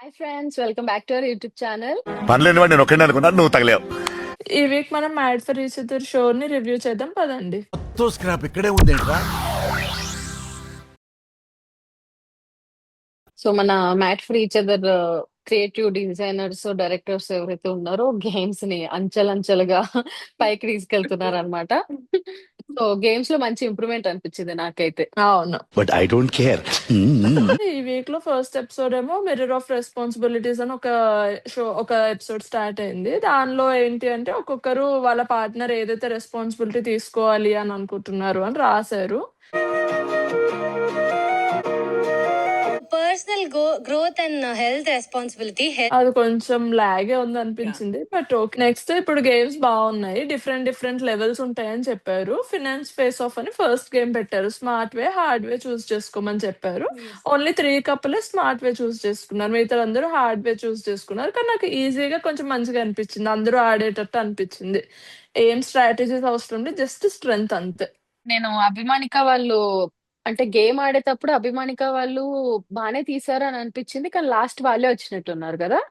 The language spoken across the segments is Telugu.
Hi friends, welcome back to our YouTube channel. పనిలేని వాడు నేను ఒక్కడే అనుకున్నాను, నువ్వు తగిలేవు. ఈ వీక్ మనం మ్యాడ్ ఫర్ ఈచ్ అదర్ షోని రివ్యూ చేద్దాం పదండి. మొత్తం స్క్రాప్ ఇక్కడే ఉందేంట్రా? సో మన mad for each other creative designers, directors ఎవరైతే ఉన్నారో గేమ్స్ ని అంచెలంచెలుగా పైకి తీసుకెళ్తున్నారు అనమాట. సో గేమ్స్ లో మంచి ఇంప్రూవ్మెంట్ అనిపించింది నాకైతే. అవును, బట్ ఐ డోంట్ కేర్. ఈ వీక్ లో ఫస్ట్ ఎపిసోడ్ ఏమో మిర్రర్ ఆఫ్ రెస్పాన్సిబిలిటీస్ అని ఒక ఎపిసోడ్ స్టార్ట్ అయింది. దానిలో ఏంటి అంటే ఒక్కొక్కరు వాళ్ళ పార్ట్నర్ ఏదైతే రెస్పాన్సిబిలిటీ తీసుకోవాలి అని అనుకుంటున్నారు అని రాశారు. Personal growth and health responsibility. అది కొంచెం లాగే ఉంది అనిపించింది, బట్ ఓకే. నెక్స్ట్ ఇప్పుడు గేమ్స్ బాగున్నాయి, డిఫరెంట్ లెవెల్స్ ఉంటాయని చెప్పారు. ఫినాన్స్ ఫేస్ ఆఫ్ అని ఫస్ట్ గేమ్ పెట్టారు. స్మార్ట్ వే, హార్డ్ వే చూస్ చేసుకోమని చెప్పారు. ఓన్లీ 3 కప్పులే స్మార్ట్ వే చూస్ చేసుకున్నారు, మిగతా అందరూ హార్డ్ వే చూస్ చేసుకున్నారు. కానీ నాకు ఈజీగా కొంచెం మంచిగా అనిపించింది, అందరూ ఆడేటట్టు అనిపించింది. ఏం స్ట్రాటజీస్ అవసరం లేదు, జస్ట్ స్ట్రెంగ్త్ అంతే. నేను అభిమానిక వాళ్ళు అంటే గేమ్ ఆడేటప్పుడు అభిమానిక వాళ్ళు బానే తీసారు అని అనిపించింది, కానీ లాస్ట్ వాళ్ళే వచ్చినట్టున్నారు కదా.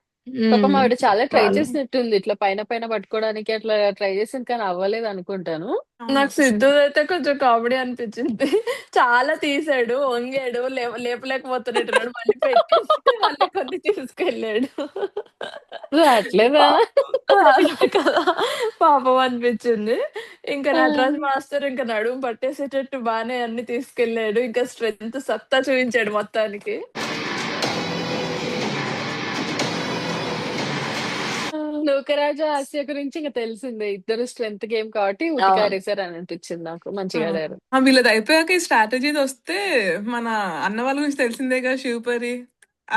పాపం ఆవిడ చాలా ట్రై వాళ్ళు చేసినట్టుంది, ఇట్లా పైన పైన పట్టుకోవడానికి అట్లా ట్రై చేసింది, కానీ అవ్వలేదు అనుకుంటాను. నాకు సిద్ధు అయితే కొంచెం కామెడీ అనిపించింది. చాలా తీసాడు, వంగాడు, లేపలేకపోతున్నట్టున్నాడు, మళ్ళీ పెట్టేసి మళ్ళీ కొన్ని తీసుకెళ్ళాడు. అట్లేదా? అదే కదా, పాపం అనిపించింది. ఇంకా నటరాజ్ మాస్టర్ ఇంకా నడుము పట్టేసేటట్టు బానే అన్ని తీసుకెళ్ళాడు, ఇంకా స్ట్రెంత్ సత్తా చూపించాడు మొత్తానికి. నూకరాజు ఆసియా గురించి ఇంకా తెలిసిందే, ఇద్దరు స్ట్రెంత్ గేమ్ కాబట్టి ఉతికారేసారు అని అనిపించింది నాకు. మంచిగా ఆడారు. వీళ్ళది అయిపోయాక ఈ స్ట్రాటజీస్ వస్తే మన అన్న వాళ్ళ గురించి తెలిసిందేగా, శివపరి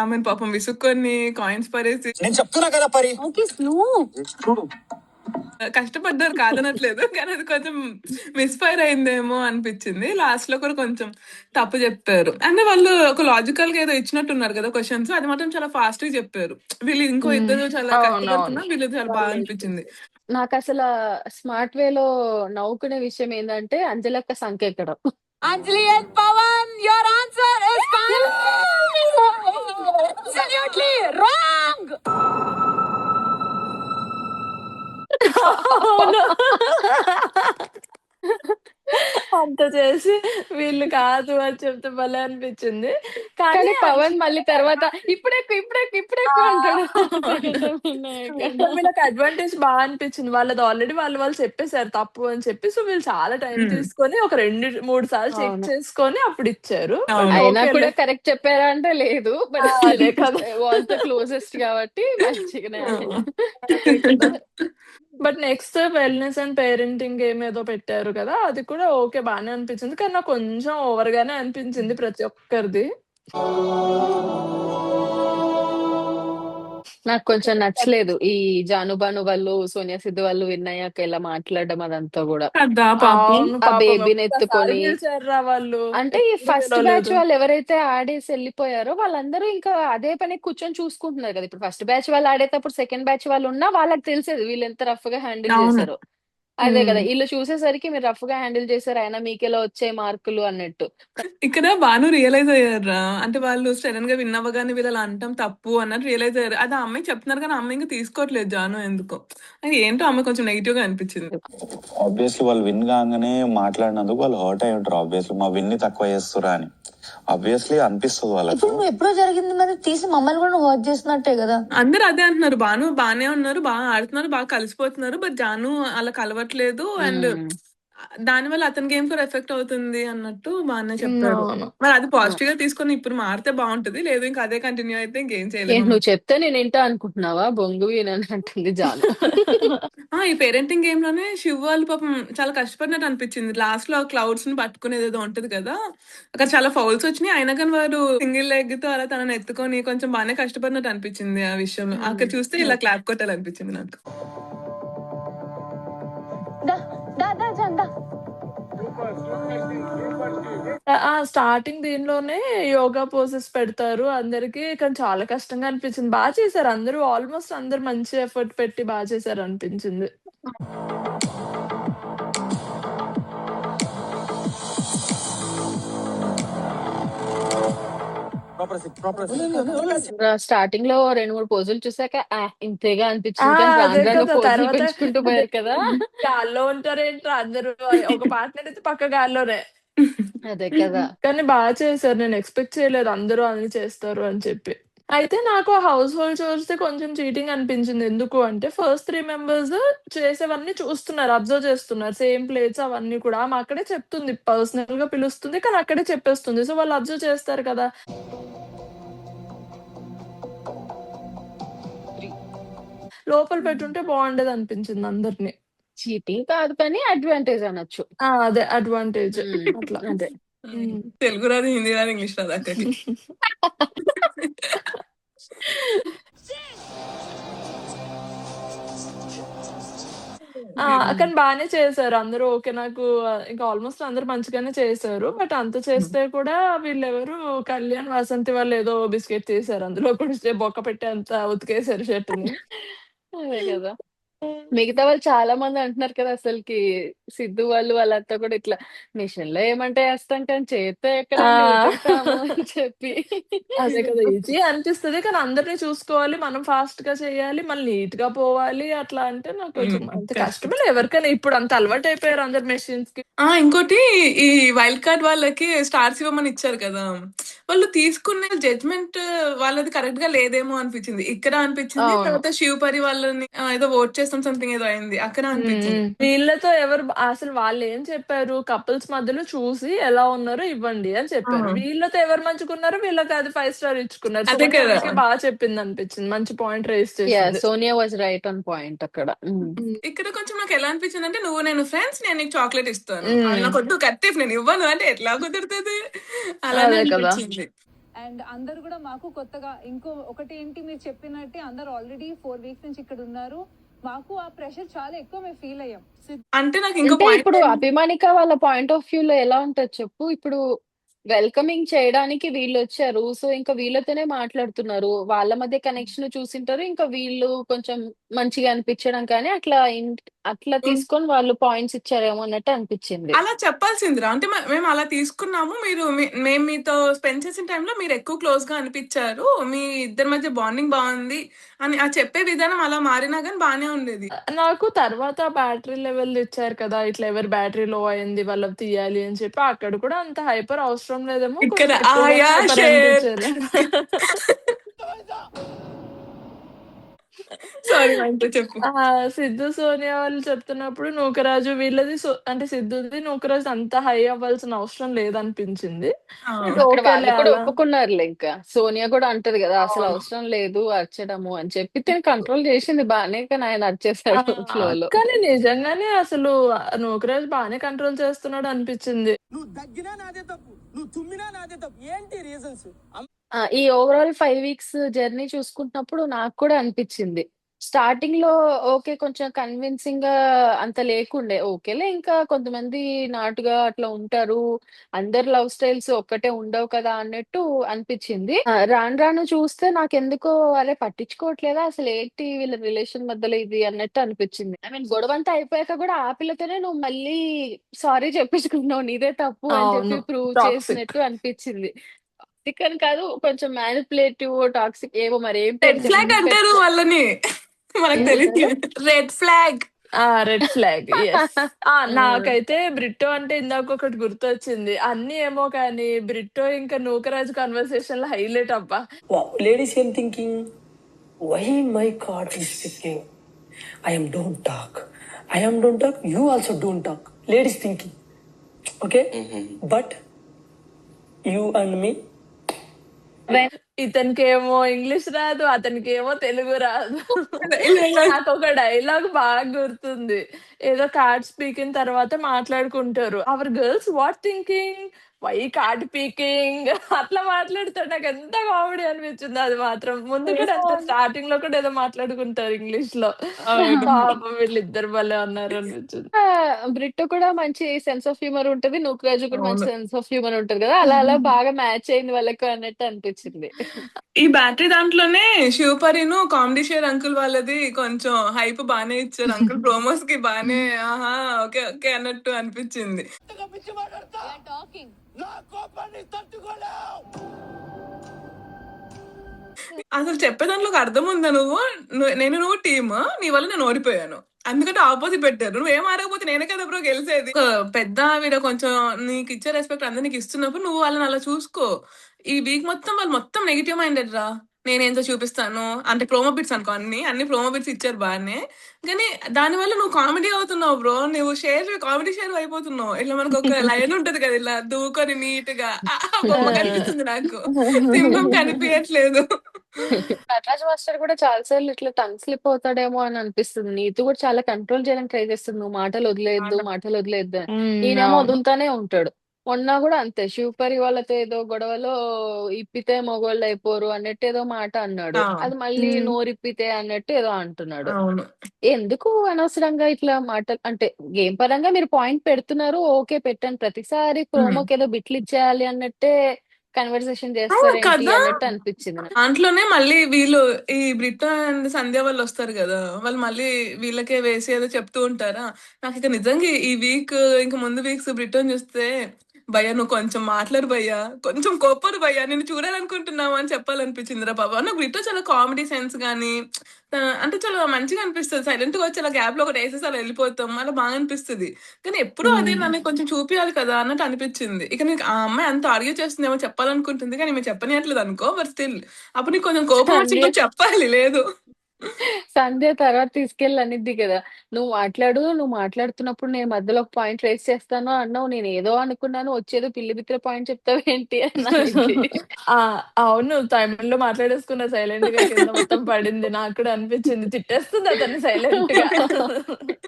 ఆమె పాపం విసుక్కొని కాయిన్స్ పరేసి నేను చెప్తున్నా కదా పరి. కష్టపడ్డారు కాదనట్లేదు, కానీ అది కొంచెం మిస్ఫైర్ అయిందేమో అనిపించింది. లాస్ట్ లో కూడా కొంచెం తప్పు చెప్పారు. అంటే వాళ్ళు ఒక లాజికల్ గా ఏదో ఇచ్చినట్టున్నారు కదా క్వశ్చన్స్, అది మాత్రం చాలా ఫాస్ట్ గా చెప్పారు. వీళ్ళు ఇంకో ఇద్దరు చాలా కష్టపడుతున్నా, వీళ్ళు చాలా బాగా అనిపించింది. నాకు అసలు స్మార్ట్ వేలో నవ్వుకునే విషయం ఏంటంటే అంజలక్క సంకెక్కడం. Anjali and Pavan, your answer is absolutely wrong. అవును. అంత చేసి వీళ్ళు కాదు అని చెప్తే భలే అనిపించింది. కానీ కానీ పవన్ మళ్ళీ తర్వాత ఇప్పుడెక్కువ అంటాడు. వీళ్ళకి అడ్వాంటేజ్ బాగా అనిపించింది. వాళ్ళది ఆల్రెడీ వాళ్ళు చెప్పేశారు తప్పు అని చెప్పి. సో వీళ్ళు చాలా టైం తీసుకొని ఒక 2-3 సార్లు చెక్ అవును. చేసుకొని అప్పుడు ఇచ్చారు. అవును. అయినా ఓకేలే. కూడా కరెక్ట్ చెప్పారా అంటే లేదు, బట్ అదే కదా. వాజ్ ద క్లోజెస్ట్ కాబట్టి మంచిగానే. అదే కదా. But next wellness and parenting game ఏదో పెట్టారు కదా, అది కూడా ఓకే బానే అనిపించింది. కానీ నాకు కొంచెం ఓవర్ గానే అనిపించింది ప్రతి ఒక్కరిది. నాకు కొంచెం నచ్చలేదు ఈ జానుబాను వాళ్ళు, సోనియా సిద్ధు వాళ్ళు విన్ అయ్యాక ఇలా మాట్లాడడం అదంతా కూడా. కదా పాపం. అవును, ఆ పాపం బేబీని ఒక్కసారి ఎత్తుకొని పిలిచారురా వాళ్ళు. అంటే ఈ ఎందుకు ఫస్ట్ బ్యాచ్ పిలవలేదు? వాళ్ళు ఎవరైతే ఆడేసి వెళ్ళిపోయారో వాళ్ళందరూ ఇంకా అదే పని కూర్చొని చూసుకుంటున్నారు కదా. ఇప్పుడు ఫస్ట్ బ్యాచ్ వాళ్ళు ఆడేటప్పుడు సెకండ్ బ్యాచ్ వాళ్ళు ఉన్నా వాళ్ళకి తెలిసేది వీళ్ళు ఎంత రఫ్ గా హ్యాండిల్ అవును. చేశారు. అదే కదా, వీళ్ళు చూసేసరికి మీరు రఫ్ గా హ్యాండిల్ చేశారు, అయినా మీకెలా వచ్చాయి మార్కులు అన్నట్టు. ఇక్కడ బాను రియలైజ్ అయ్యారా, అంటే వాళ్ళు సడన్ గా విన్ అవ్వగానే వీళ్ళు అలా అంటాం తప్పు అన్నట్టు రియలైజ్ అయ్యారు. అది ఆ అమ్మాయికి చెప్తున్నారు కానీ ఆ అమ్మాయి ఇంకా తీసుకోవట్లేదు జాను ఎందుకో. అది ఏంటో అమ్మాయి కొంచెం నెగిటివ్ గా అనిపించింది. ఆబ్వియస్లీ వాళ్ళు విన్ కాగానే మాట్లాడినందుకు వాళ్ళు హర్ట్ అయి ఉంటారు. ఆబ్వియస్లీ మా విన్ ని తక్కువ చేస్తురా అని ఆబ్వియస్లీ అనిపిస్తుంది వాళ్ళకి. ఇప్పుడు నువ్వు ఎప్పుడో జరిగింది మరి తీసి మమ్మల్ని కూడా హర్ట్ చేస్తున్నట్టే కదా. అందరూ అదే అంటున్నారు, బాను బానే ఉన్నారు, బాగా ఆడుతున్నారు, బాగా కలిసిపోతున్నారు, బట్ జాను అలా కలవట్లేదు అండ్ దాని వల్ల అతని గేమ్ కూడా ఎఫెక్ట్ అవుతుంది అన్నట్టు బాగానే చెప్పారు. అవును. మరి అది పాజిటివ్ గా తీసుకొని ఇప్పుడు మారితే బాగుంటది, లేదు ఇంకా అదే కంటిన్యూ అయితే ఇంకేం ఏంటి చేయలేము. నువ్వు చెప్తే నేను ఏంటో అనుకుంటున్నావా, బొంగు అని అంటుంది జాను. ఈ పేరెంటింగ్ గేమ్ లోనే శివ్ వాళ్ళు పాపం చాలా కష్టపడినట్టు అనిపించింది. లాస్ట్ లో క్లౌడ్స్ ని పట్టుకునేది ఏదో ఉంటది కదా, అక్కడ చాలా ఫౌల్స్ వచ్చినాయి, అయినా కానీ వారు సింగిల్ లెగ్ తో అలా తనని ఎత్తుకొని కొంచెం బాగానే కష్టపడినట్టు అనిపించింది ఆ విషయంలో. అక్కడ చూస్తే ఇలా క్లాప్ కొట్టాలనిపించింది నాకు. స్టార్టింగ్ దీనిలోనే యోగా పోజెస్ పెడతారు అందరికి, కానీ చాలా కష్టంగా అనిపించింది. బాగా చేశారు అందరూ, ఆల్మోస్ట్ అందరు మంచి ఎఫర్ట్ పెట్టి బాగా చేశారు అనిపించింది. స్టార్టింగ్ లో 2, 3 పోజులు చూసాక ఇంతేగా అనిపించింది, కానీ అదే రాను రాను కదా! పోజులు తర్వాత పెంచుకుంటూ అదే పోయారు కదా. గాల్లో ఉంటారేంట్రా అందరూ ఒక పార్ట్నర్ అయితే పక్క గాల్లోనే. అదే కదా. కానీ చేశారు. నేను ఎక్స్‌పెక్ట్ చేయలేదు అందరూ అన్ని చేస్తారు అని చెప్పి. అయితే నాకు హౌస్ హోల్డ్ చోర్స్‌ది కొంచెం చీటింగ్ అనిపించింది. ఎందుకు అంటే ఫస్ట్ 3 మెంబర్స్ చేసేవన్నీ చూస్తున్నారు. అబ్జర్వ్ చేస్తున్నారు. సేమ్ ప్లేట్స్ అవన్నీ కూడా. ఆమె అక్కడే చెప్తుంది. పర్సనల్‌గా పిలుస్తుంది. కానీ అక్కడే చెప్పేస్తుంది. సో వాళ్ళు అబ్జర్వ్ చేస్తారు కదా! లోపల పెట్టుంటే బావుండేదనిపించింది అందరిని. చీటింగ్ కాదు కానీ అడ్వాంటేజ్ అనొచ్చు. అదే అడ్వాంటేజ్ హ్మ్. అట్లా. అదే. హ్మ్. తెలుగు రాదు, హిందీ రాదు, ఇంగ్లీష్ రాదు అక్కకి. కానీ బానే చేశారు. అందరూ ఓకే. నాకు ఇంకా ఆల్‌మోస్ట్ అందరూ మంచిగానే చేశారు. బట్ అంత చేస్తే కూడా వీళ్ళెవరు కళ్యాణ్, వాసంతి వాళ్ళేదో బిస్కెట్ తీశారు. అందులో కూడా బొక్క పెట్టేంత ఉతికేశారు షర్ట్‌ని. అదే కదా. మిగతా వాళ్ళు చాలా మంది అంటున్నారు కదా, అసలకి సిద్ధు వాళ్ళు వాళ్ళంతా కూడా ఇట్లా మిషన్‌లో ఏమంటే ఏస్తాం కానీ చేత్తో ఎక్కడండి ఆ! ఉతుకుతాము అని చెప్పి. అదే కదా! ఈజీ అనిపిస్తది. కానీ అందరిని చూసుకోవాలి. మనం ఫాస్ట్‌గా చేయాలి. మళ్ళీ నీట్‌గా పోవాలి. అట్లా అంటే నాకు కొంచెం అంత కష్టం. కష్టమేలే ఎవరికైనా. ఇప్పుడు అంత అలవాటయిపోయారు అందరు మెషిన్స్‌కి. ఇంకోటి ఈ వైల్డ్ కార్డ్ వాళ్ళకి స్టార్స్ ఇవ్వమని ఇచ్చారు కదా! వాళ్ళు తీసుకునే జడ్జ్‌మెంట్ వాళ్ళది కరెక్ట్‌గా లేదేమో అనిపించింది. ఇక్కడ అనిపించింది. అవును. తర్వాత శివపరి వాళ్ళని ఏదో వోట్ చేస్తాం సంథింగ్ ఏదో అయింది. అక్కడ అనిపించింది. వీళ్ళతో ఎవరు అసలు వాళ్ళేం చెప్పారు? కపుల్స్ మధ్యలో చూసి ఎలా ఉన్నారో ఇవ్వండి అని ఆ! చెప్పారు. వీళ్ళతో ఎవరు మంచిగున్నారో వీళ్ళకి అది 5 స్టార్ ఇచ్చుకున్నారు. అదే సోనియా కదా! అందుకే చెప్పిందనిపించింది. మంచి పాయింట్ రైజ్ యాహ్! చేసింది. Sonia was right on point అక్కడ. హ్మ్. ఇక్కడ కొంచెం నాకు ఎలా అనిపించిందంటే, నువ్వు నేను ఫ్రెండ్స్, నేను నీకు చాక్లేట్ ఇస్తాను. హ్మ్. నాకొద్దు కర్టీఫ్, నేను ఇవ్వను అంటే ఎట్లా కుదురుతది? అలానే అదే కదా! అనిపించింది. అండ్ అందరూ కూడా మాకు కొత్తగా ఇంకో ఒకటి ఏంటి మీరు చెప్పినట్టే అందరూ ఆల్రెడీ 4 వీక్స్ నుంచి ఇక్కడ ఉన్నారు. మాకు ఆ ప్రెషర్ చాలా ఎక్కువ మేము ఫీల్ అయ్యాం. అంటే నాకు ఇంకో అంటే పాయింట్ ఇప్పుడు అభిమానిక వాళ్ళ పాయింట్ ఆఫ్ వ్యూలో ఎలా ఉంటది చెప్పు. ఇప్పుడు వెల్కమింగ్ చేయడానికి వీళ్ళొచ్చారు. సో, ఇంకా వీళ్ళతోనే మాట్లాడుతున్నారు. వాళ్ళ మధ్య కనెక్షన్ చూసింటారు. ఇంకా వీళ్ళు కొంచెం మంచిగా అనిపించడం కానీ అట్లా తీసుకొని వాళ్ళు పాయింట్స్ ఇచ్చారేమో అన్నట్టు అనిపించింది. అలా చెప్పాల్సిందిరా. అంటే మేము అలా తీసుకున్నాము. మేము మీతో స్పెండ్ చేసిన టైంలో మీరు ఎక్కువ క్లోజ్‌గా అనిపించారు. మీ ఇద్దరి మధ్య బాండింగ్ బావుంది అని ఆ చెప్పే విధానం అలా మారినా గాని బానే ఉండేది. నాకు తర్వాత బ్యాటరీ లెవెల్ ఇచ్చారు కదా! ఇట్లా ఎవరి బ్యాటరీ లో అయింది వాళ్ళవి తీయాలి అని చెప్పి అక్కడ కూడా అంత హైపర్ అవసరం లేదేమో. ఇక్కడ కొంచెం ఎక్కువగానే ఆయా హైపర్ షేర్. అనిపించారు. సారీ మైంటూ చెప్పు. సిద్ధు, సోనియా వాళ్ళు చెప్తున్నప్పుడు నూకరాజు వీళ్ళది అంటే సిద్ధుది, నూకరాజుది అంత హై అవ్వాల్సిన అవసరం లేదనిపించింది. ఆ! బట్ అక్కడ వాళ్ళు ఓకేలే కూడా అలా. ఒప్పుకున్నారులే ఇంకా. సోనియా కూడా అంటది గదా, అసలు అవును. అవసరం లేదు అరచడము అని చెప్పి. తిను కంట్రోల్ చేసింది బానే, కానీ ఆయన ఆ! అరిచేసాడు ఫ్లోలో. కానీ నిజంగానే అసలు నూకరాజు బానే కంట్రోల్ చేస్తున్నాడు అనిపించింది. నువ్వు దగ్గినా నాదే తప్పు, నువ్వు తుమ్మినా నాదే తప్పు. ఏంటి రీజన్స్? ఈ ఓవరాల్ 5 వీక్స్ జర్నీ చూసుకుంటున్నప్పుడు నాకు కూడా అనిపిచ్చింది. స్టార్టింగ్‌లో ఓకే. కొంచెం కన్విన్సింగ్‌గా అంత లేకుండే. ఓకేలే, ఇంకా కొంతమంది నాటుగా అట్లా ఉంటారు. అందరి లవ్ స్టైల్స్ ఒక్కటే ఉండవు కదా అన్నట్టు అనిపిచ్చింది. రాను రాను చూస్తే నాకెందుకో అరే పట్టించుకోవట్లేదా అసలేంటి వీళ్ళ రిలేషన్ మధ్యలో ఇది అన్నట్టు అనిపిచ్చింది. ఐ మీన్ గొడవంతా అయిపోయాక కూడా ఆ పిల్లతోనే నువ్వు మళ్ళీ సారీ చెప్పించుకుంటున్నావు. నీదే తప్పు అని అవును. చెప్పి ప్రూవ్ టాక్సిక్. చేసినట్టు అనిపిచ్చింది. టాక్సిక్ కాదు. కొంచెం మానిప్యులేటివ్, టాక్సిక్ ఏవో మరి ఏం పేరు రెడ్ ఫ్లాగ్ అంటారు వాళ్ళని. మనకు తెలీదు. ఏమంటారు? Red flag. Red flag. Yes. నాకైతే బ్రిట్టో అంటే ఇందాకొకటి గుర్తొచ్చింది. అన్నీ ఏమో కానీ బ్రిట్టో ఇంకా నూకరాజు కన్వర్సేషన్‌లో హైలైట్ అబ్బా! లేడీస్ ఏం thinking? Why my god is speaking? I am don't talk. I am don't talk. You also don't talk. Ladies thinking. Okay? But you and me. ఇతనికేమో ఇంగ్లీష్ రాదు. అతనికేమో తెలుగు రాదు. ఇలా నాకొక డైలాగ్ బాగా గుర్తుంది. ఏదో కార్డ్ స్పీకింగ్ తర్వాత మాట్లాడుకుంటారు. Our girls what thinking? Why card peaking అట్లా మాట్లాడతాడు. నాకెంత కామెడీ అనిపించిందో అది మాత్రం. ముందు కూడా అంతే స్టార్టింగ్‌లో కూడా ఏదో మాట్లాడుకుంటారు ఇంగ్లీష్‌లో. అవును. పాపం వీళ్ళిద్దరు భలే ఉన్నారు అనిపించింది. బ్రిట్టో కూడా మంచి సెన్స్ ఆఫ్ హ్యూమర్ ఉంటది. నూకరాజు కూడా మంచి అవును. సెన్స్ ఆఫ్ హ్యూమర్ ఉంటది కదా. అలా అలా బాగా మ్యాచ్ అయింది వాళ్ళకి అన్నట్టు అనిపిచ్చింది. ఈ బ్యాటరీ దాంట్లోనే శివపరిను కామెడీ షేర్ అంకుల్ వాళ్ళది కొంచెం హైప్ బానే ఇచ్చారు. అంకుల్ ప్రోమోస్ కి బానే ఆహా! ఓకే. ఓకే అన్నట్టు అనిపించింది. పిచ్చి మాట్లాడతా. నా కోపాన్ని తట్టుకోలేవు. అసలు చెప్పే దాంట్లో ఒక అర్థం ఉందా నువ్వు? నువ్వు టీమ్. నీ వల్ల నేను ఓడిపోయాను. అందుకంటే ఆపోజిట్ పెట్టారు. నువ్వేం ఆడకపోతే నేనే కదా బ్రో గెలిసేది. ఒక పెద్ద ఆవిడ కొంచెం నీకిచ్చే రెస్పెక్ట్ అందరు నీకిస్తున్నప్పుడు నువ్వు వాళ్ళని అలా చూసుకో. ఈ వీక్ మొత్తం వాళ్ళు మొత్తం నెగెటివ్ మైండెడ్ రా. నేనేంతో చూపిస్తాను. అంటే ప్రోమో బిట్స్ అనుకో అన్ని ప్రోమో బిట్స్ ఇచ్చారు బానే. కానీ దానివల్ల నువ్వు కామెడీ అవుతున్నావు బ్రో. నువ్వు కామెడీ షేర్ అయిపోతున్నావు. ఇట్లా మనకొక లయన్ ఉంటది కదా! ఇలా దూకొని నీట్‌గా ఆ బొమ్మ కనిపిస్తుంది నాకు. సింహం కనిపియట్లేదు. నటరాజ్ మాస్టర్ కూడా చాలా సార్లు ఇట్లా టంగ్ స్లిప్ అవుతాడేమో అని అనిపిస్తుంది. నీతు కూడా చాలా కంట్రోల్ చేయడానికి ట్రై చేస్తుంది. నువ్వు మాటలు వదిలేయద్దు అని. ఈయనేమో అవును. వదులుతానే ఉంటాడు. మొన్న కూడా అంతే శివపరి వాళ్ళతో ఏదో గొడవలో ఇప్పితే మొగోళ్ళు అయిపోరు అన్నట్టు ఏదో మాట అన్నాడు. ఆ! అది మళ్ళీ హ్మ్. నోరిప్పితే అన్నట్టు ఏదో అంటున్నాడు. అవును. ఎందుకు అనవసరంగా ఇట్లా మాటలు అంటే గేమ్ పరంగా మీరు పాయింట్ పెడుతున్నారు. ఓకే పెట్టండి. ప్రతిసారి హ్మ్. ప్రోమోకేదో బిట్లు ఇచ్చేయాలి అన్నట్టే కన్వర్సేషన్ చేస్తారేంటి కదా! అన్నట్టు అనిపించింది నాకు. దాంట్లోనే మళ్ళీ వీళ్ళు ఈ బ్రిటో అండ్ సంధ్య వాళ్ళొస్తారు గదా! వాళ్ళు మళ్ళీ వీళ్ళకే వేసి ఏదో చెప్తూ ఉంటారా? నాకిక నిజంగా ఈ వీక్ ఇంక ముందు వీక్స్ బ్రిటోని చూస్తే "భయ్యా నువ్వు కొంచెం మాట్లాడు భయ్యా, కొంచెం కోప్పడు భయ్యా, నిన్ను చూడాలనుకుంటున్నాము" అని చెప్పాలనిపించిందిరా బాబు. నాకు బ్రిటో చాలా కామెడీ సెన్స్ గాని అంటే చాలా మంచిగా అనిపిస్తది. సైలెంట్‌గా వచ్చి అలా గ్యాప్‌లో ఒకటేసేసి అలా ఎళ్ళిపోతాం. అలా బాగా అనిపిస్తది. కానీ ఎప్పుడూ అదే హ్మ్. నన్ను కొంచెం చూపియాలి కదా! అన్నట్టు అనిపిచ్చింది. ఇక నీకు ఆ అమ్మాయి అంత ఆర్గ్యూ చేస్తుందేమో చెప్పాలనుకుంటుంది కానీ ఈమె చెప్పనీయట్లేదనుకో బట్ స్టిల్ అప్పుడు నీకు కొంచెం కోపం వచ్చి సంధ్య ఇంకోటి చెప్పాలి లేదు. సంధ్య తర్వాత తీసుకెళ్ళి అనిద్ది కదా! నువ్వు మాట్లాడుతున్నప్పుడు నేను మధ్యలో ఒక పాయింట్ రైజ్ చేస్తాను అన్నావు. నేనేదో అనుకున్నాను. వచ్చేదో పిల్లి బిత్తిరి పాయింట్ చెప్తావేంటి అని అనిద్ది. ఆ! అవును. తమిళ్‌లో మాట్లాడేసుకున్నా సైలెంట్‌గా కింద మొత్తం పడింది. నాకు కూడా అనిపిచ్చింది. తిట్టేస్తుంది అతన్ని సైలెంట్‌గా.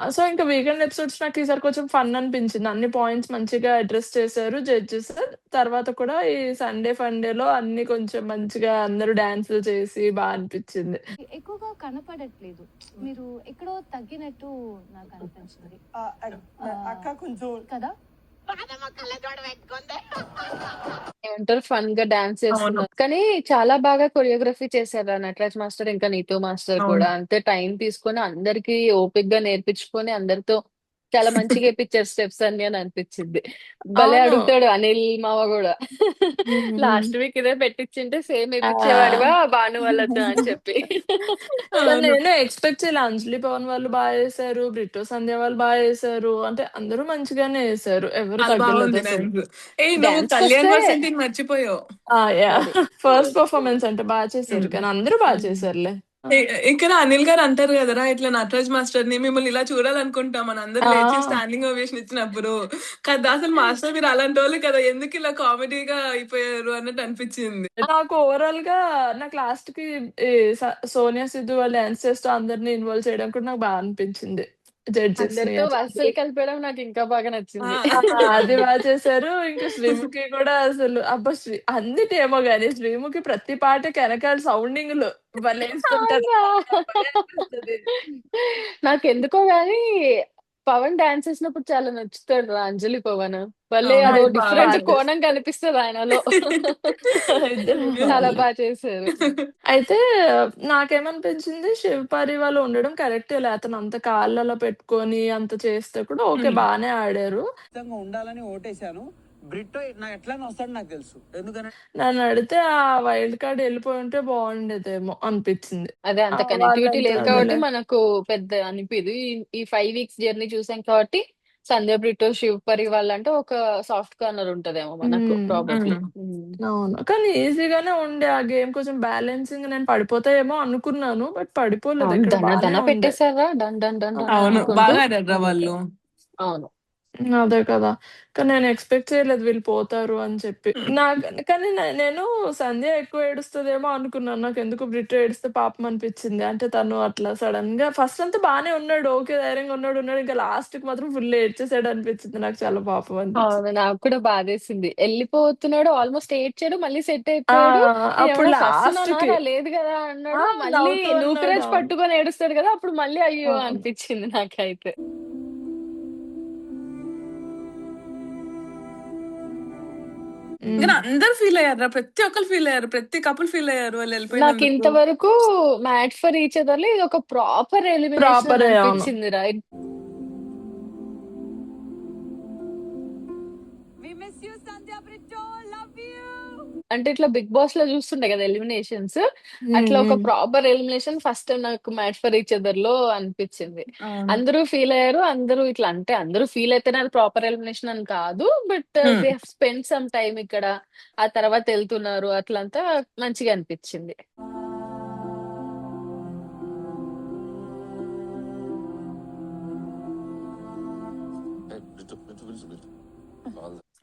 సో, ఇంక వీకెండ్ ఎపిసోడ్స్ నాకు ఈసారి కొంచెం ఫన్ అనిపించింది. అన్ని పాయింట్స్ మంచిగా అడ్రెస్ చేశారు జడ్జెస్. తర్వాత కూడా ఈ సండే ఫండేలో అన్నీ కొంచెం మంచిగా అందరూ డాన్సులు చేసి అనిపిచ్చింది. ఎక్కువగా కనపడట్లేదు. మీరు ఎక్కడో తగ్గినట్టు నాకు అనిపించింది. అక్క కొంచెం కదా? ఏమంటారు ఫన్‌గా డాన్స్ అవును. చేస్తున్నారు. కానీ చాలా బాగా కొరియోగ్రఫీ చేశారు ఆ నటరాజ్ మాస్టర్ ఇంకా నీతూ మాస్టర్ అవును. కూడా. అంతే టైం తీసుకొని అందరికి ఓపికగా నేర్పించుకొని అందరితో చాలా మంచిగా ఏపిచ్చారు స్టెప్స్ అన్ని అని అనిపించింది. భలే అవును. అడుగుతాడు అనిల్ మావ గూడా. హ్మ్. హ్మ్. లాస్ట్ వీక్ ఇదే పెట్టించింటే సేమ్ ఆ! ఏపిచ్చేవాడివా భాను వాళ్ళతో అని చెప్పి. కానీ అవును. నేను ఎక్స్‌పెక్ట్ చేయలే. అంజలి పవన్ వాళ్ళు చేశారు. బ్రిటో సంధ్య వాళ్ళు చేశారు. అంటే అందరూ మంచిగానే చేశారు. ఎవరు చాలా బావుంది తగ్గలేదసలు. డాన్స్. ఏయ్! నువ్వు కళ్యాణ్ డాన్స్‌కొస్తే వాసంతిని మర్చిపోయావు. యాహ్! సారీ. ఫస్ట్ పెర్ఫార్మన్స్ అంటే చేశారు. హ్మ్. కానీ అందరూ హ్మ్. చేశారులే. ఆ! ఇక్కడ అనిల్ గారు అంటారు కదరా! ఇట్లా నటరాజ్ మాస్టర్‌ని మిమ్మల్ని ఇలా చూడాలనుకుంటాం అని అందరూ లేచి ఆ! స్టాండింగ్ ఓవేషన్ ఇచ్చినప్పుడు. కదా! అసలు మాస్టర్ మీరు అలాంటోళ్ళు కదా! ఎందుకు ఇలా కామెడీగా అయిపోయారు అన్నట్టు అనిపించింది. నాకు ఓవరాల్‌గా నాకు లాస్ట్‌కి ఈ సోనియా సిద్ధు వాళ్ళు డాన్స్ చేస్తూ అందరిని ఇన్వాల్వ్ చేయడం కూడా నాకు అనిపించింది. జడ్జెస్‌ని అందరితో అట్లా. వరుసలు కలిపేయడం నాకు ఇంకా బాగా ఆ! నచ్చింది. ఆ! అది చేశారు. ఇంకా శ్రీముఖి కూడా అసలు అబ్బా! అన్నిటేమో గాని శ్రీముఖి ప్రతి పాటకి ఎనకాల సౌండింగ్‌లు భలేస్తుంటది. అవునా! భలే అనిపిస్తది. నాకెందుకో గాని పవన్ డాన్స్ చేసినప్పుడు చాలా నచ్చుతాడురా అంజలి పవన్. భలే అవును. అదో ఇద్దరు డిఫరెంట్ చేస్తారు. కోణం కనిపిస్తది ఆయనలో. ఇద్దరు చాలా బావుంది. చేశారు. అయితే నాకేమనిపించింది శివపారి వాళ్ళు ఉండడం కరెక్టేలే. అతను అంత కాళ్ళలో పెట్టుకొని అంత చేస్తే కూడా ఓకే హ్మ్. బానే ఆడారు. ఖచ్చితంగా ఉండాలని ఓటేశాను. బ్రిట్టో ఎట్లైనా వస్తాడు నాకు తెలుసు. ఎందుకనంటే నన్నడిగితే ఆ వైల్డ్ కార్డ్ ఎళ్ళిపోయుంటే బావుండేదేమో అనిపిచ్చింది. అదే అంత కనెక్టివిటీ వాళ్ళంత లేదు కాబట్టి అదేలే. మనకు పెద్ద అనిపియదు. ఈ 5 వీక్స్ జర్నీ చూసాం కాబట్టి సంధ్య బ్రిటో, శివ్ పరి వాళ్ళంటే ఒక సాఫ్ట్ కార్నర్ ఉంటదేమో మనకు హ్మ్. ప్రాబబ్లీ. హ్మ్. హ్మ్. అవును. కానీ ఈజీగానే ఉండే ఆ గేమ్ కొంచెం బ్యాలెన్సింగ్ నేను పడిపోతాయేమో అనుకున్నాను. బట్ పడిపోలేదు. అవును. ఎక్కడ ధన ధన బానే ఉండే. పెట్టేసారురా. డన్ డన్ డన్ ఆ! డన్ అవును. అనుకుంటూ. బాగా ఆడారురా అంతే. వాళ్ళు. అవును. అదే కదా! కానీ నేను ఎక్స్‌పెక్ట్ చేయలేదు వీళ్ళు పోతారు అని చెప్పి. హ్మ్. కానీ నేను సంధ్య ఎక్కువ ఏడుస్తదేమో అనుకున్నాను. నాకెందుకో బ్రిటో ఏడిస్తే పాపం అనిపిచ్చింది. అంటే తను అట్లా సడెన్‌గా ఫస్ట్ అంతా బానే ఉన్నాడు. ఓకే. ధైర్యంగా ఉన్నాడు. ఇంకా లాస్ట్‌కి మాత్రం ఫుల్ ఏడ్చేసాడు అనిపిచ్చింది. నాకు చాలా పాపం అనిపిచ్చింది. అవును. నాకు కూడా బాధేసింది. ఎళ్ళిపోతున్నాడు. ఆల్‌మోస్ట్ ఏడ్చాడు. మళ్ళీ సెట్ ఆ! అయిపోయాడు. అప్పుడు నేనేమన్నా లాస్ట్‌కి సస్తున్నానారా లేదు గదా! ఆ! అన్నాడు. మళ్ళీ నవ్వుతూ అన్నాడు. నూకరాజ్ అవును. పట్టుకొని ఏడుస్తాడు గదా! అప్పుడు మళ్ళీ అయ్యో! అవును. అనిపిచ్చింది నాకైతే. హ్మ్. కానీ అందరూ ఫీల్ అయ్యారురా. ప్రతి ఒక్కళ్ళు ఫీల్ అయ్యారు. ప్రతి కపుల్ ఫీల్ అయ్యారు వాళ్ళు ఎళ్ళిపోయినందుకు. నాకింతవరకు మ్యాట్ ఫర్ ఈచ్ అదర్‌లో ఇదొక ప్రాపర్ ఎలిమినేషన్ అని ప్రాపరే. అవును. అనిపిచ్చిందిరా. We miss you, Sandhya Brito. Love you. అంటే ఇట్లా బిగ్ బాస్ లో చూస్తుండే కదా ఎలిమినేషన్స్, అట్లా ఒక ప్రాపర్ ఎలిమినేషన్ ఫస్ట్ టైం నాకు మ్యాచ్ ఫర్ ఈచ్ అదర్ లో అనిపించింది. అవును. అందరూ ఫీల్ అయ్యారు, అందరూ ఇట్లా అంటే అందరూ ఫీల్ అయితేనే అది ప్రాపర్ ఎలిమినేషన్ అని కాదు, but they have spend some time ఇక్కడ, ఆ తర్వాత వెళ్తున్నారు, అట్లంతా మంచిగా అనిపించింది.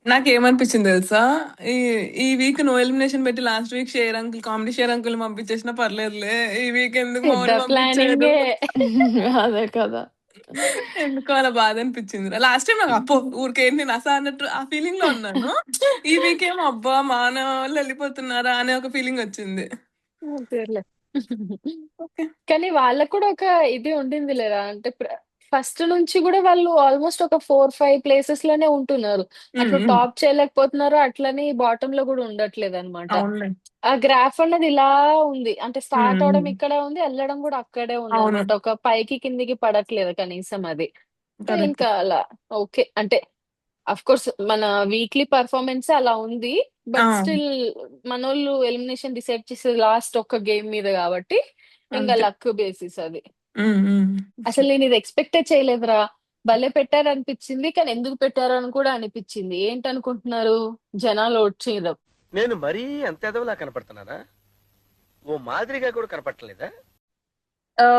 నాకేమనిపించింది తెలుసా, ఈ ఈ వీక్ నో ఎలిమినేషన్ పెట్టి last week Sher uncle, comedy Sher uncle పంపించేసినా పర్లేదులే, ఈ వీక్ ఎందుకు పెద్ద మౌని పంపించాడు, ప్లానింగే. అదే కదా. ఎందుకో అలా బాధ అనిపించింది. లాస్ట్ టైం నాకు అప్పో ఊరికేంటి నసా అన్నట్టు ఆ ఫీలింగ్ లో ఉన్నాను. ఈ వీక్ ఏమో అబ్బా మాన వాళ్ళు వెళ్ళిపోతున్నారా అనే ఒక ఫీలింగ్ వచ్చింది. అంతేలే. ఓకే. కానీ వాళ్ళకు కూడా ఒక ఇది ఉండింది లేరా, అంటే ఫస్ట్ నుంచి కూడా వాళ్ళు ఆల్మోస్ట్ ఒక 4-5 ప్లేసెస్ లోనే ఉంటున్నారు. అట్లా టాప్ చేయలేకపోతున్నారు, అట్లని బాటమ్ లో కూడా ఉండట్లేదు అనమాట. అవునులే. ఆ గ్రాఫ్ అన్నది ఇలా ఉంది, అంటే స్టార్ట్ అవడం ఉమ్, ఇక్కడే ఉంది, వెళ్ళడం కూడా అక్కడే ఉంది అవును, అనమాట. ఒక పైకి కిందికి పడట్లేదు కనీసం అది. So correct. ఇంకా అలా ఓకే అంటే అఫ్ కోర్స్ మన వీక్లీ పర్ఫార్మెన్స్ అలా ఉంది, బట్ స్టిల్ మనోళ్ళు ఎలిమినేషన్ డిసైడ్ చేసేది లాస్ట్ ఒక్క గేమ్ మీద కాబట్టి ఇంకా అంతే. లక్ బేసిస్ అది. ఉమ్, ఉమ్. అసలు నేను ఇది ఎక్స్పెక్టే చేయలేదురా, భలే పెట్టారు అనిపించింది, కానీ ఎందుకు పెట్టారు అని కూడా అనిపించింది. ఏంటనుకుంటున్నారు, జనాలు ఓట్ చేయడం. నేను మరీ అంత ఎదవలా కనపడుతున్నానా? ఓ మాదిరిగా కూడా కనపడలేదా?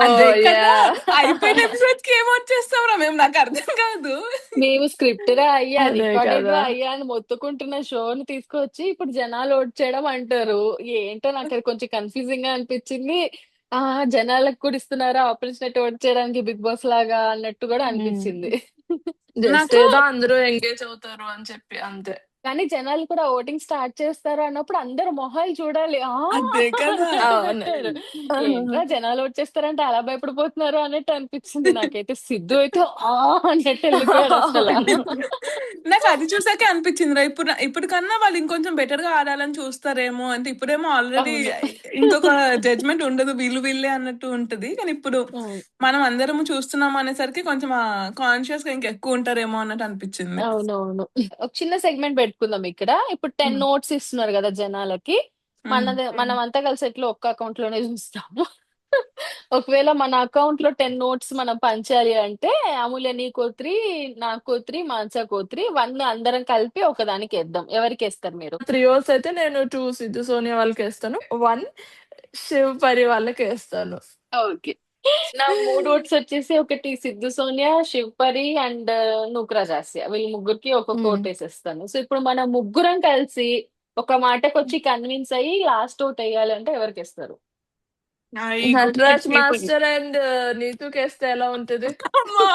అదే ఓహ్! కదా, యాహ్! అయిపోయిన ఎపిసోడ్స్ కి ఏం వచ్చేస్తాం రా మేము, నాకు అర్థం కాదు. మేము స్క్రిప్ట్ రా అయ్యా, అదే రికార్డెడ్ కదా. అయ్యా అని మొత్తుకుంటున్న షోని తీసుకొచ్చి ఇప్పుడు జనాలు ఓట్ చేయడం అంటారు. ఏంటో నాకు అది కొంచెం కన్ఫ్యూజింగ్ గా అనిపించింది. ఆ జనాలకు కూడా ఇస్తున్నారా ఆపర్చునిటీ ఓట్ చేయడానికి బిగ్ బాస్ లాగా అన్నట్టు కూడా అనిపించింది. జస్ట్ నాకు ఏదో అందరూ ఎంగేజ్ అవుతారు అని చెప్పి అంతే. కానీ జనాలు కూడా ఓటింగ్ స్టార్ట్ చేస్తారు అన్నప్పుడు అందరు మొహాలు చూడాలి. అదే కదా. అన్నట్టు అవును. పెట్టారు. ఏంట్రా జనాలు ఓట్ చేస్తారంటే అలా భయపడిపోతున్నారు అన్నట్టు అనిపించింది నాకైతే. సిద్ధు అయితే అన్నట్టు వెళ్ళిపోయాడు అసలు. నాకు అది చూసాకే అనిపించింది రా, ఇప్పుడు కన్నా వాళ్ళు ఇంకొంచెం బెటర్ గా ఆడాలని చూస్తారేమో, అంటే ఇప్పుడేమో ఆల్రెడీ అవును. ఇంకొక జడ్జ్మెంట్ ఉండదు, వీళ్ళు వీళ్ళే అన్నట్టు ఉంటది. కానీ ఇప్పుడు అవును. మనం అందరము చూస్తున్నాం అనేసరికి కొంచెం కాన్షియస్ గా ఇంకెక్కువ ఉంటారేమో అన్నట్టు అనిపించింది. అవునవును. ఒక చిన్న సెగ్మెంట్ పెట్టుకుందాం ఇక్కడ. ఇప్పుడు 10 నోట్స్ ఇస్తున్నారు కదా జనాలకి. మనం అంతా కలిసి ఎట్లా ఒక్క అకౌంట్ లోనే చూస్తాము. ఒకవేళ మన అకౌంట్ లో 10 నోట్స్ మనం పంచాలి అంటే అమూల్య నీకో 3, నాకో 3, మాన్సాకో 3, 1 అందరం కలిపి ఒకదానికి వేద్దాం. ఎవరికి వేస్తారు మీరు? త్రియోస్ అయితే నేను 2 సిద్ధు సోనియా వాళ్ళకి వేస్తాను, 1 శివ్ పరి వాళ్ళకి వేస్తాను. ఓకే. నా 3 ఓట్స్ వచ్చేసి ఒకటి సిద్ధు సోనియా, శివ్ పరి అండ్ నూక్రా జాసియా. వీళ్ళ ముగ్గురికి ఒక్కొక్క ఓట్ వేసేస్తాను. సో ఇప్పుడు మనం ముగ్గురం కలిసి ఒక మాటకొచ్చి కన్విన్స్ అయ్యి లాస్ట్ ఓట్ వేయాలి అంటే ఎవరికి వేస్తారు? నటరాజ్ మాస్టర్ అండ్ నీతుకి వేస్తే ఎలా ఉంటది? అమ్మా!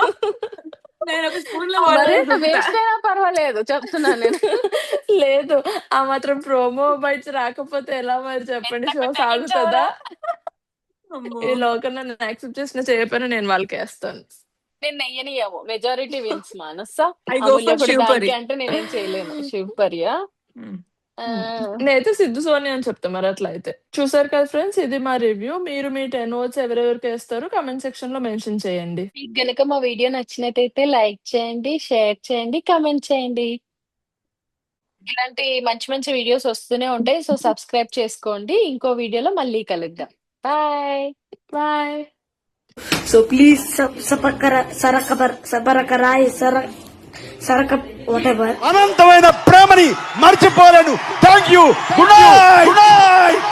నేను ఒక స్పూన్ లో మరి వేస్ట్ అయినా పర్వాలేదు చెప్తున్నా నేను. లేదు, ఆ మాత్రం ప్రోమో బైట్స్ రాకపోతే ఎలా మరి చెప్పండి, షో సాగుతుందా? ఈ లోకం నన్ను యాక్సెప్ట్ చేసిన చేయకపోయినా నేను వాళ్ళకి వేస్తాను. నేను నెయ్యనియ్యము, majority wins Manasa. I go Amulya for కూడా శివ్ పరి. దానికి అంటే నేనేం చేయలేను. శివ్ పరియా? నేనైతే సిద్ధు సోనియా అని చెప్తా మరి అట్లా అయితే. చూసారు కదా ఫ్రెండ్స్, ఇది మా రివ్యూ. మీరు మీ 10 ఓట్స్ ఎవరెవరికి వేస్తారో కమెంట్ సెక్షన్ లో మెన్షన్ చేయండి. మీకు గనుక మా వీడియో నచ్చినట్టయితే లైక్ చేయండి, షేర్ చేయండి, కమెంట్ చేయండి. ఇలాంటి మంచి మంచి వీడియోస్ వస్తూనే ఉంటాయి. సో సబ్స్క్రైబ్ చేసుకోండి. ఇంకో వీడియోలో మళ్ళీ కలుద్దాం. బాయ్. బాయ్. సో ప్లీజ్ సరక whatever. అనంతమైన ప్రేమని మర్చిపోలేను. Thank you. Good night.